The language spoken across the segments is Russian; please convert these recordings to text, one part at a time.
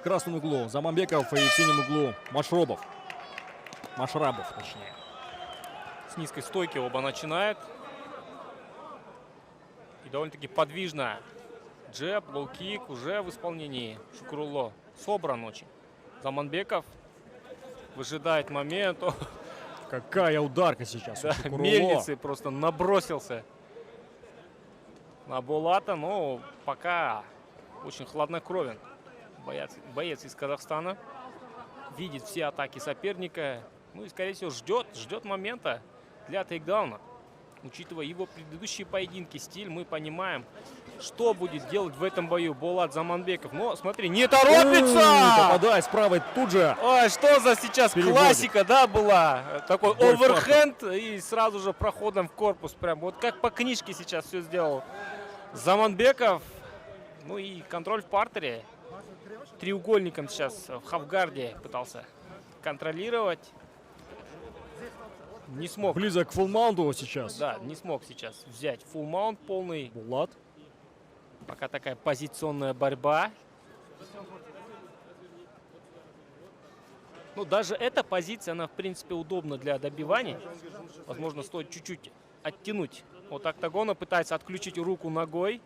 красном углу Заманбеков и в синем углу Машрабов. Машрабов, точнее. С низкой стойки оба начинают. И довольно-таки подвижно. Джеб, лоу-кик уже в исполнении Шукрулло. Собран очень. Заманбеков выжидает момент. Какая ударка сейчас. Да, мельницей просто набросился на Булата. Но пока очень хладнокровен боец из Казахстана. Видит все атаки соперника. Ну и, скорее всего, ждет момента для тейкдауна. Учитывая его предыдущие поединки, стиль, мы понимаем, что будет делать в этом бою Булат Заманбеков. Но, смотри, не торопится! Попадает с правой тут же. Ой, что за сейчас Переводит. классика, да, была? Такой Бой оверхенд и сразу же проходом в корпус. Прям вот как по книжке сейчас все сделал Заманбеков. Ну и контроль в партере. Треугольником сейчас в хавгарде пытался контролировать. Не смог. Близок к фулл-маунту сейчас. Да, не смог сейчас взять фулл маунт полный. Булат. Пока такая позиционная борьба. Ну, даже эта позиция, она, в принципе, удобна для добивания. Возможно, стоит чуть-чуть оттянуть от октагона. Пытается отключить руку ногой.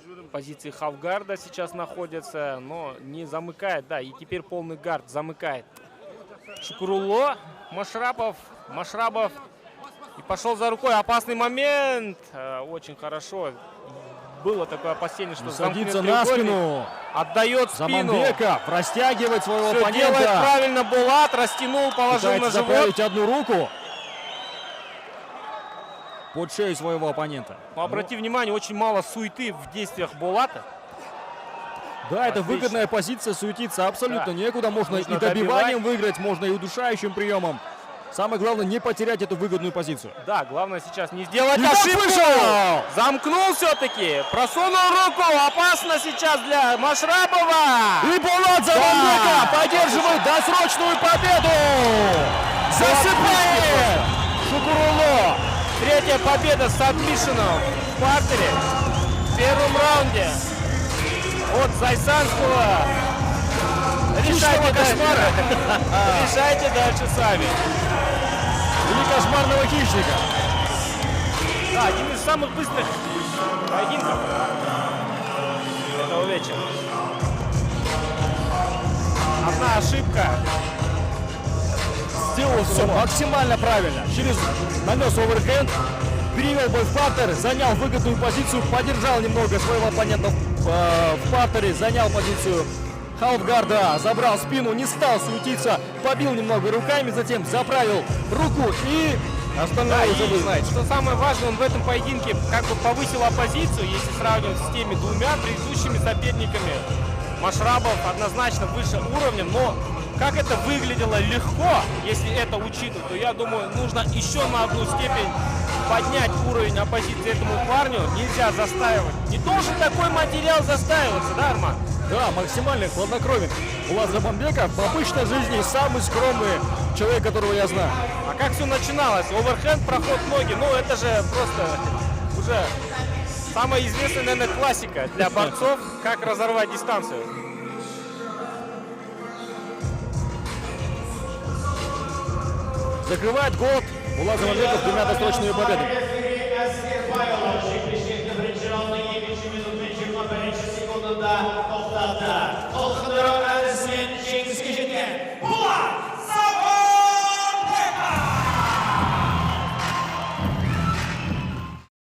В позиции хавгарда сейчас находится, но не замыкает. Да, и теперь полный гард замыкает Шукрулло. Машрабов. И пошел за рукой. Опасный момент. Очень хорошо. Было такое опасение, что Садится на спину. Отдает спину. Заманбеков растягивает своего Все оппонента. делает правильно Булат. Растянул, положил Пытается на живот. заправить одну руку под шею своего оппонента. Но обрати внимание, очень мало суеты в действиях Булата. Да, это Отлично. выгодная позиция, суетиться абсолютно Да. некуда. Можно Нужно и добиванием выиграть, можно и удушающим приемом. Самое главное, не потерять эту выгодную позицию. Да, главное сейчас не сделать И ошибку. вышел! Замкнул все-таки. Просунул руку. Опасно сейчас для Машрабова. И Булат Заманбеков поддерживает досрочную победу! Засыпает! Шукрулло! Третья победа с сабмишином в партере. В первом раунде от Зайсанского. Решайте дальше. Решайте дальше сами. Или кошмарного хищника. Да, один из самых быстрых поединков этого вечера. Одна ошибка. Сделал все максимально правильно. Нанес оверхенд, перевел бой в партер, занял выгодную позицию, поддержал немного своего оппонента в партере, занял позицию халфгарда, забрал спину, не стал суетиться, побил немного руками, затем заправил руку и остальное уже вы знаете. Что самое важное, он в этом поединке как бы повысил оппозицию, если сравнивать с теми двумя предыдущими соперниками. Машрабов однозначно выше уровнем, но как это выглядело легко, если это учитывать, то я думаю, нужно еще на одну степень поднять уровень оппозиции этому парню. Нельзя застаивать. Не должен такой материал застаиваться, да, Арман? Да, максимально хладнокровен. Булат Заманбеков в обычной жизни самый скромный человек, которого я знаю. А как все начиналось? Оверхенд, проход ноги, ну это же просто уже самая известная, наверное, классика для борцов, как разорвать дистанцию. Закрывает год Булат Заманбеков двумя досрочными победами. Pierwszej pierwszej rundy 5 minut, 5 секунд, 5 секунд, да,